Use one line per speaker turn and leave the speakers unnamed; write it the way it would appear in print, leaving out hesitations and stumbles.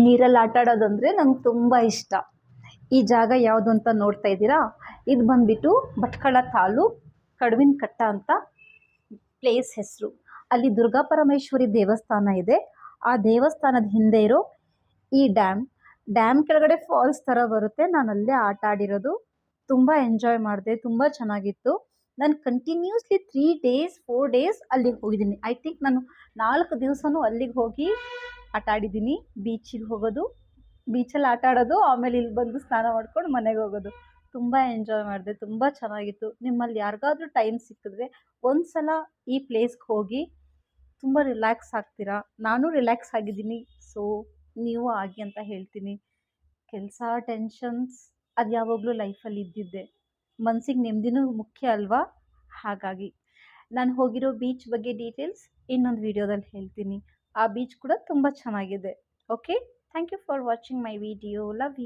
ನೀರಲ್ಲಿ ಆಟ ಆಡೋದಂದರೆ ನಂಗೆ ತುಂಬ ಇಷ್ಟ. ಈ ಜಾಗ ಯಾವುದು ಅಂತ ನೋಡ್ತಾ ಇದ್ದೀರಾ, ಇದು ಬಂದ್ಬಿಟ್ಟು ಭಟ್ಕಳ ತಾಲೂಕ್ ಕಡುವಿನಕಟ್ಟ ಅಂತ ಪ್ಲೇಸ್ ಹೆಸರು. ಅಲ್ಲಿ ದುರ್ಗಾ ಪರಮೇಶ್ವರಿ ದೇವಸ್ಥಾನ ಇದೆ. ಆ ದೇವಸ್ಥಾನದ ಹಿಂದೆ ಇರೋ ಈ ಡ್ಯಾಮ್ ಕೆಳಗಡೆ ಫಾಲ್ಸ್ ಥರ ಬರುತ್ತೆ. ನಾನು ಅಲ್ಲೇ ಆಟ ಆಡಿರೋದು, ತುಂಬ ಎಂಜಾಯ್ ಮಾಡಿದೆ, ತುಂಬ ಚೆನ್ನಾಗಿತ್ತು. ನಾನು ಕಂಟಿನ್ಯೂಸ್ಲಿ 3 ಡೇಸ್ 4 ಡೇಸ್ ಅಲ್ಲಿಗೆ ಹೋಗಿದ್ದೀನಿ. ಐ ಥಿಂಕ್ ನಾನು 4 ದಿವಸನೂ ಅಲ್ಲಿಗೆ ಹೋಗಿ ಆಟ ಆಡಿದ್ದೀನಿ. ಬೀಚಿಗೆ ಹೋಗೋದು, ಬೀಚಲ್ಲಿ ಆಟ ಆಡೋದು, ಆಮೇಲೆ ಇಲ್ಲಿ ಬಂದು ಸ್ನಾನ ಮಾಡ್ಕೊಂಡು ಮನೆಗೆ ಹೋಗೋದು. ತುಂಬ ಎಂಜಾಯ್ ಮಾಡಿದೆ, ತುಂಬ ಚೆನ್ನಾಗಿತ್ತು. ನಿಮ್ಮಲ್ಲಿ ಯಾರಿಗಾದ್ರೂ ಟೈಮ್ ಸಿಕ್ಕಿದ್ರೆ ಒಂದ್ಸಲ ಈ ಪ್ಲೇಸ್ಗೆ ಹೋಗಿ, ತುಂಬ ರಿಲ್ಯಾಕ್ಸ್ ಆಗ್ತೀರಾ. ನಾನು ರಿಲ್ಯಾಕ್ಸ್ ಆಗಿದ್ದೀನಿ, ಸೊ ನೀವು ಆಗಿ ಅಂತ ಹೇಳ್ತೀನಿ. ಕೆಲಸ ಟೆನ್ಷನ್ಸ್ ಅದು ಯಾವಾಗಲೂ ಲೈಫಲ್ಲಿ ಇದ್ದಿದ್ದೆ. ಮನ್ಸಿಗೆ ನೆಮ್ಮದಿನೂ ಮುಖ್ಯ ಅಲ್ವಾ? ಹಾಗಾಗಿ ನಾನು ಹೋಗಿರೋ ಬೀಚ್ ಬಗ್ಗೆ ಡೀಟೇಲ್ಸ್ ಇನ್ನೊಂದು ವಿಡಿಯೋದಲ್ಲಿ ಹೇಳ್ತೀನಿ. ಆ ಬೀಚ್ ಕೂಡ ತುಂಬ ಚೆನ್ನಾಗಿದೆ. Okay, thank you for watching my video. Love you.